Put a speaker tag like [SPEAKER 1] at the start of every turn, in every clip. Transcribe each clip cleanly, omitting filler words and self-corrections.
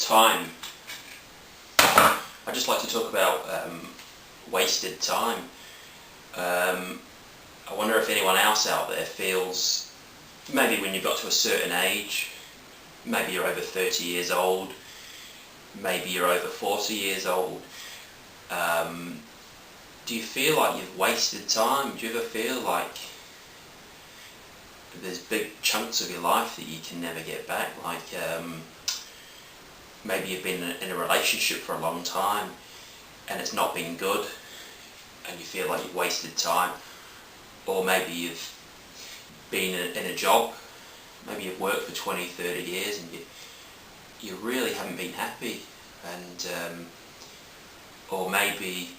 [SPEAKER 1] Time. I'd just like to talk about wasted time. I wonder if anyone else out there feels, maybe when you've got to a certain age, maybe you're over 30 years old, maybe you're over 40 years old, do you feel like you've wasted time? Do you ever feel like there's big chunks of your life that you can never get back? Like maybe you've been in a relationship for a long time and it's not been good and you feel like you've wasted time. Or maybe you've been in a job, maybe you've worked for 20, 30 years and you really haven't been happy. And or maybe,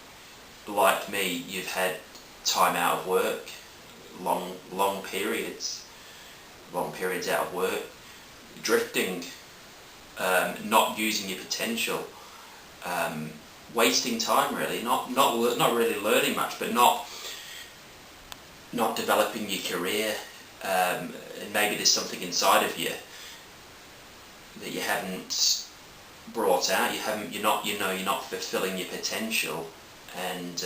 [SPEAKER 1] like me, you've had time out of work, long periods out of work, drifting, not using your potential, wasting time really, not really learning much, but not developing your career, and maybe there's something inside of you that you haven't brought out. You're not fulfilling your potential, and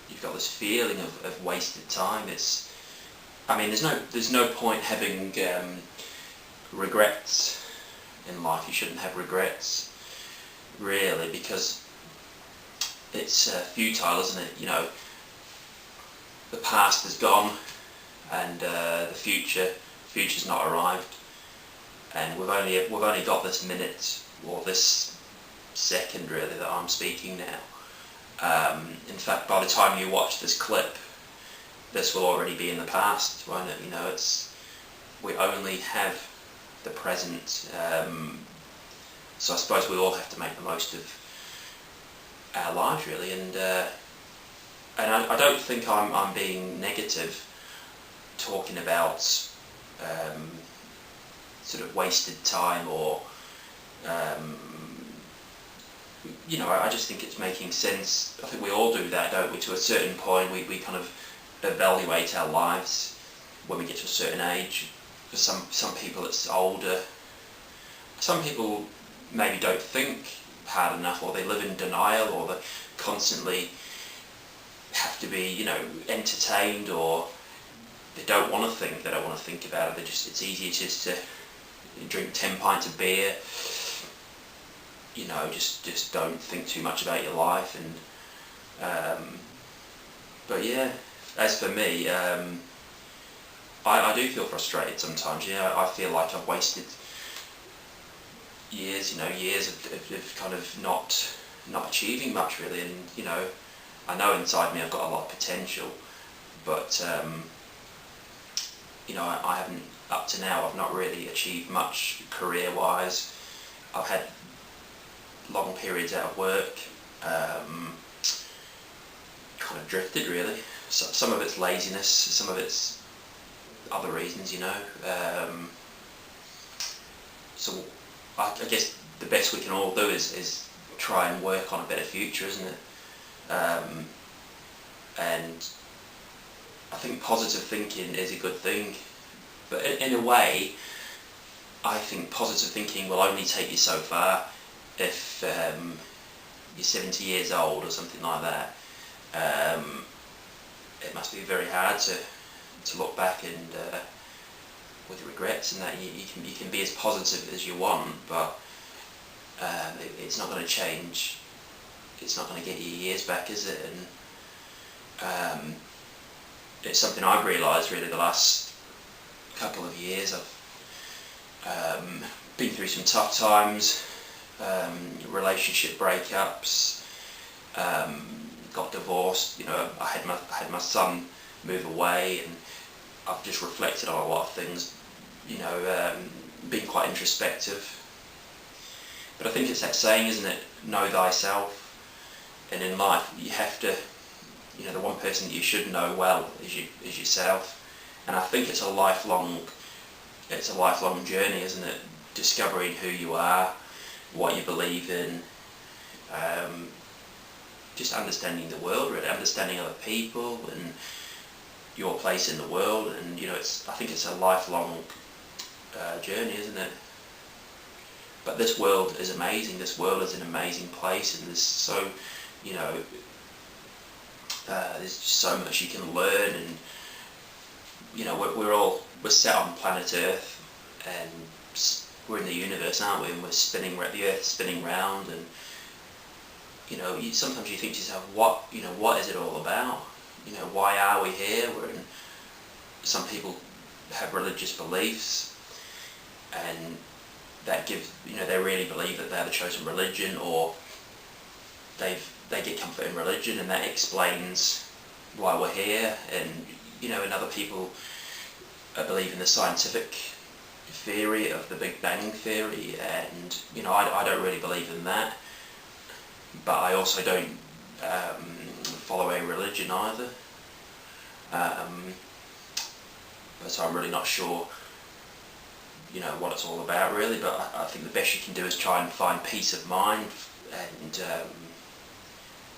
[SPEAKER 1] you've got this feeling of wasted time. There's no point having regrets in life. You shouldn't have regrets, really, because it's futile, isn't it? The past is gone, and the future's not arrived, and we've only got this minute, or this second really, that I'm speaking now. In fact, by the time you watch this clip, this will already be in the past, won't it? We only have the present, so I suppose we all have to make the most of our lives really, and I don't think I'm being negative talking about sort of wasted time, or I just think it's making sense. I think we all do that, don't we? To a certain point, we kind of evaluate our lives when we get to a certain age. For some people it's older. Some people maybe don't think hard enough, or they live in denial, or they constantly have to be, entertained, or they don't want to think. They don't want to think about it. It's easier just to drink 10 pints of beer. Just don't think too much about your life. And but yeah, as for me, I do feel frustrated sometimes. I feel like I've wasted years. Years of kind of not achieving much really. And I know inside me I've got a lot of potential, but I haven't, up to now, I've not really achieved much career-wise. I've had long periods out of work, kind of drifted really. So, some of it's laziness, some of it's other reasons, so I guess the best we can all do is try and work on a better future, isn't it? And I think positive thinking is a good thing, but in a way I think positive thinking will only take you so far. If you're 70 years old or something like that, it must be very hard to look back and with regrets, and that you can be as positive as you want, but it's not going to change. It's not going to get you years back, is it? And it's something I've realised really the last couple of years. I've been through some tough times, relationship breakups, got divorced. I had my son move away, and I've just reflected on a lot of things. Being quite introspective. But I think it's that saying, isn't it? Know thyself. And in life, you have to, the one person that you should know well is yourself. And I think it's a lifelong journey, isn't it? Discovering who you are, what you believe in, just understanding the world, really, understanding other people and your place in the world. And I think it's a lifelong journey, isn't it? But this world is amazing. This world is an amazing place, and there's so, you know, there's just so much you can learn. And you know, we're set on planet Earth, and we're in the universe, aren't we? And we're spinning, the Earth's spinning round, and you know, sometimes you think to yourself, what is it all about? You know, why are we here? Some people have religious beliefs, and that gives, you know, they really believe that they're the chosen religion, or they get comfort in religion, and that explains why we're here. And you know, and other people believe in the scientific theory of the Big Bang theory, and you know, I don't really believe in that, but I also don't follow a religion either. So I'm really not sure, you know, what it's all about really. But I think the best you can do is try and find peace of mind, and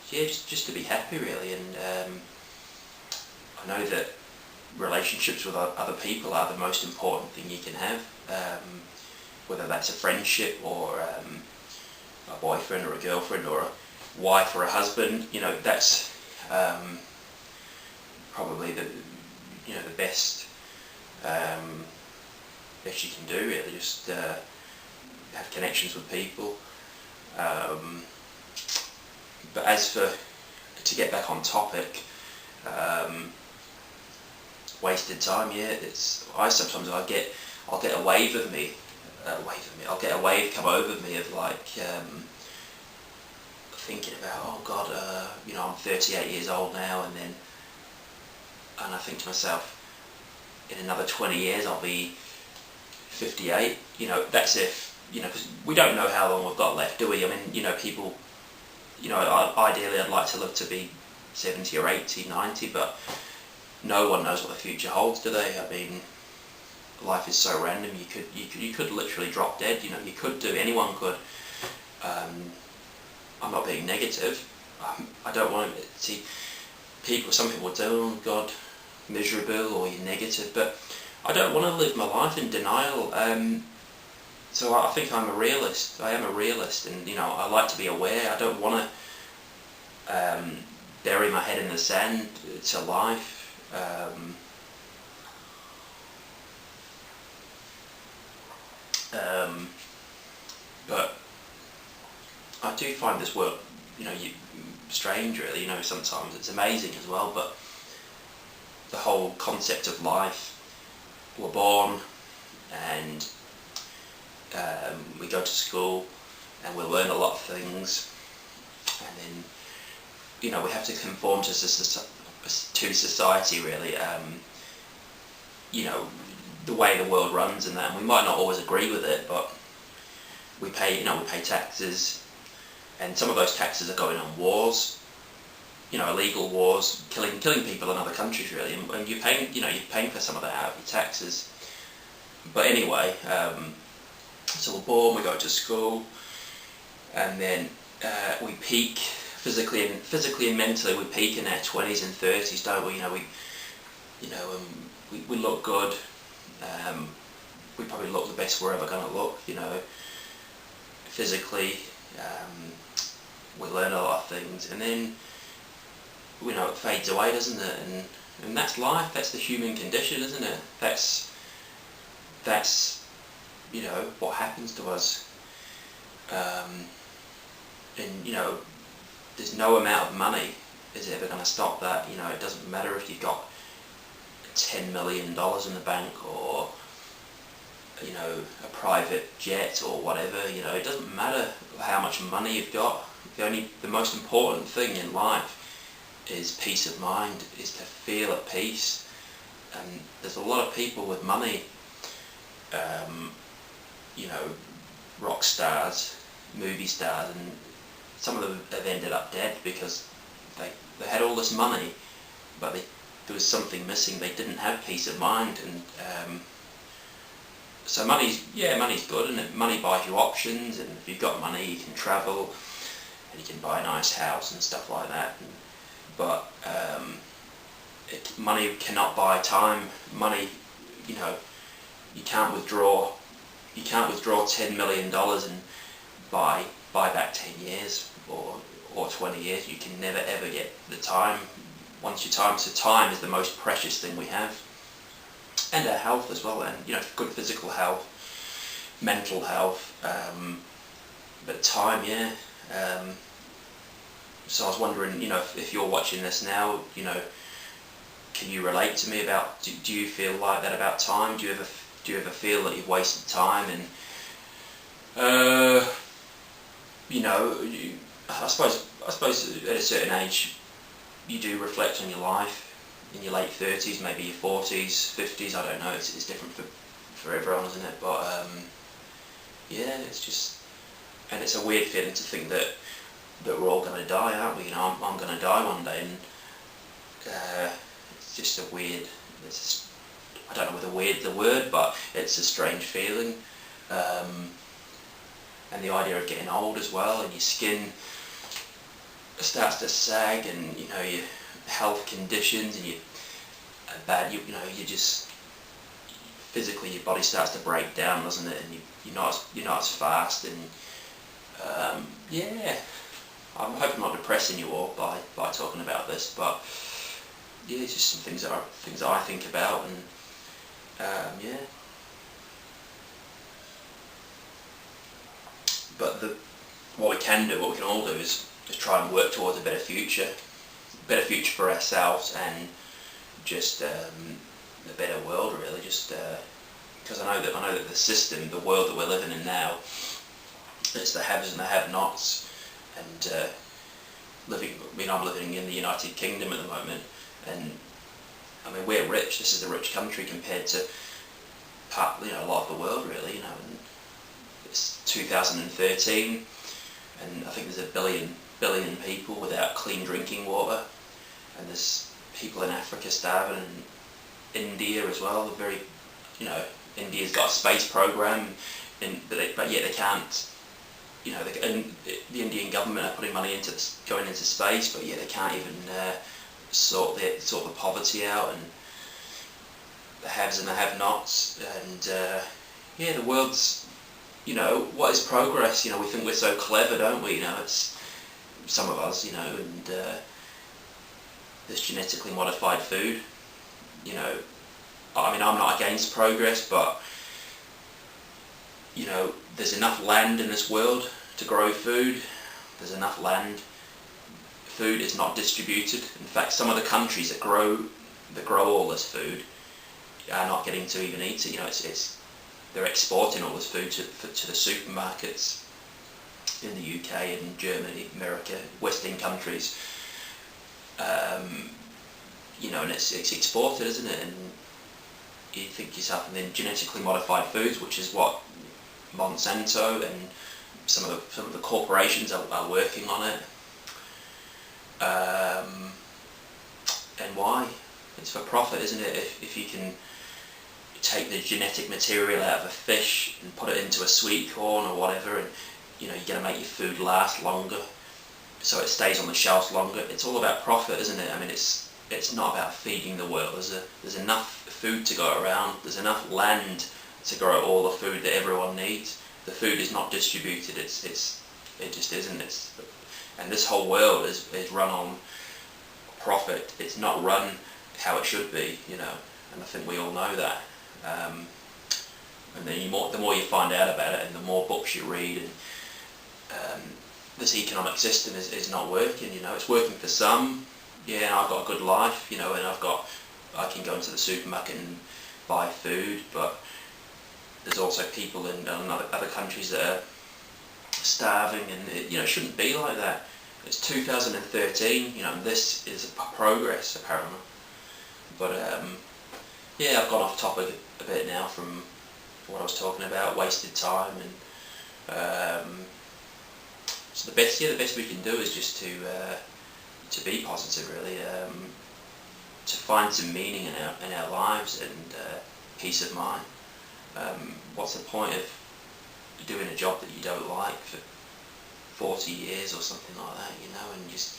[SPEAKER 1] yeah, just to be happy really. And I know that relationships with other people are the most important thing you can have, whether that's a friendship or a boyfriend or a girlfriend or a wife or a husband. You know, that's probably the best you can do really. Just have connections with people. But as for, to get back on topic, wasted time, yeah, I'll get a wave of me, I'll get a wave come over me of like thinking about, oh God, you know, I'm 38 years old now, and I think to myself, in another 20 years I'll be 58. You know, that's if, you know, because we don't know how long we've got left, do we? I mean, you know, people, you know, ideally I'd like to live to be 70 or 80, 90, but no one knows what the future holds, do they? I mean, life is so random. You could literally drop dead. You know, anyone could. I'm not being negative. I don't want to see people. Some people do, oh God, miserable, or you're negative, but I don't want to live my life in denial. So I think I'm a realist. I am a realist, and you know, I like to be aware. I don't want to bury my head in the sand to life. But I do find this work, you know, strange really. You know, sometimes it's amazing as well, but the whole concept of life, we're born and we go to school and we learn a lot of things, and then, you know, we have to conform to society really. You know, the way the world runs and that, and we might not always agree with it, but we pay taxes, and some of those taxes are going on wars, you know, illegal wars, killing people in other countries really, and you're paying for some of that out of your taxes. But anyway, so we're born, we go to school, and then we peak physically and mentally. We peak in our 20s and 30s, don't we? You know, we look good. We probably look the best we're ever going to look. You know, physically, we learn a lot of things, and then, you know, it fades away, doesn't it? And that's life. That's the human condition, isn't it? That's you know, what happens to us. And you know, there's no amount of money is ever going to stop that. You know, it doesn't matter if you've got $10 million in the bank, or you know, a private jet or whatever. You know, it doesn't matter how much money you've got. The most important thing in life is peace of mind, is to feel at peace. And there's a lot of people with money, you know, rock stars, movie stars, and some of them have ended up dead because they had all this money, but there was something missing. They didn't have peace of mind. And so money's good, and money buys you options, and if you've got money you can travel and you can buy a nice house and stuff like that. But money cannot buy time. Money, you know, you can't withdraw you can't withdraw $10 million and buy back 10 years or 20 years. You can never ever get the time. Once your time, so time is the most precious thing we have, and our health as well. And good physical health, mental health, but time, yeah. So I was wondering, if you're watching this now, can you relate to me about? Do you feel like that about time? Do you ever feel that you've wasted time? And I suppose at a certain age, you do reflect on your life. In your late 30s, maybe your 40s, 50s. I don't know. It's different for everyone, isn't it? But yeah, it's just, and it's a weird feeling to think that we're all going to die, aren't we? I'm going to die one day, and it's just a weird. I don't know whether weird's the word, but it's a strange feeling. And the idea of getting old as well, and your skin starts to sag, and your health conditions, and you just physically your body starts to break down, doesn't it? And you're not as fast, and yeah. I hope I'm not depressing you all by talking about this, but yeah, it's just some things that I think about, and yeah. But what we can all do is try and work towards a better future for ourselves, and just a better world, really. Just because I know that the system, the world that we're living in now, it's the haves and the have-nots. And I'm living in the United Kingdom at the moment, and I mean, we're rich. This is a rich country compared to a lot of the world, really. And it's 2013, and I think there's a billion people without clean drinking water, and there's people in Africa starving, and India as well. Very, India's got a space program, but yet they can't. And the Indian government are putting money into going into space, but yeah, they can't even sort the poverty out, and the haves and the have-nots. And yeah, the world's, what is progress? We think we're so clever, don't we? It's some of us, and there's genetically modified food. I mean, I'm not against progress, but there's enough land in this world to grow food. There's enough land. Food is not distributed. In fact, some of the countries that grow all this food are not getting to even eat it. They're exporting all this food to the supermarkets in the UK and Germany, America, Western countries. And it's exported, isn't it? And you think to yourself, and then genetically modified foods, which is what Monsanto and some of the corporations are working on it. And why? It's for profit, isn't it? If you can take the genetic material out of a fish and put it into a sweet corn or whatever, and you're going to make your food last longer, so it stays on the shelves longer. It's all about profit, isn't it? I mean, it's not about feeding the world. There's enough food to go around. There's enough land to grow all the food that everyone needs. The food is not distributed. It just isn't. And this whole world is run on profit. It's not run how it should be, and I think we all know that. And then the more you find out about it, and the more books you read, and this economic system is not working. It's working for some. Yeah, and I've got a good life, and I can go into the supermarket and buy food, but there's also people in other countries that are starving, and it shouldn't be like that. It's 2013, and this is progress apparently. But yeah, I've gone off topic a bit now from what I was talking about, wasted time, and so the best we can do is just to be positive, really, to find some meaning in our lives, and peace of mind. What's the point of doing a job that you don't like for 40 years or something like that, and just,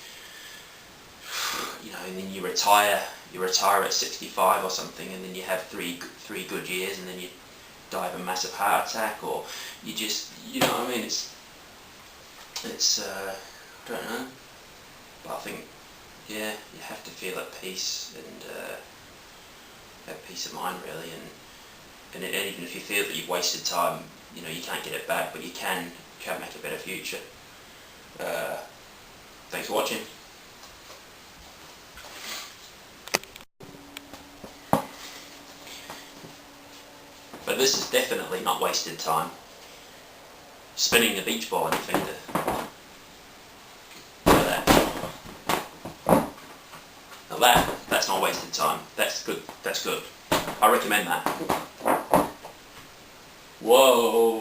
[SPEAKER 1] and then you retire at 65 or something, and then you have three good years, and then you die of a massive heart attack, or you just, you know what I mean, it's I don't know, but I think, yeah, you have to feel at peace and have peace of mind really, and even if you feel that you've wasted time, you know, you can't get it back, but you can make a better future. Thanks for watching. But this is definitely not wasted time. Spinning a beach ball on your finger. Look at that. Now that's not wasted time. That's good. That's good. I recommend that. Whoa.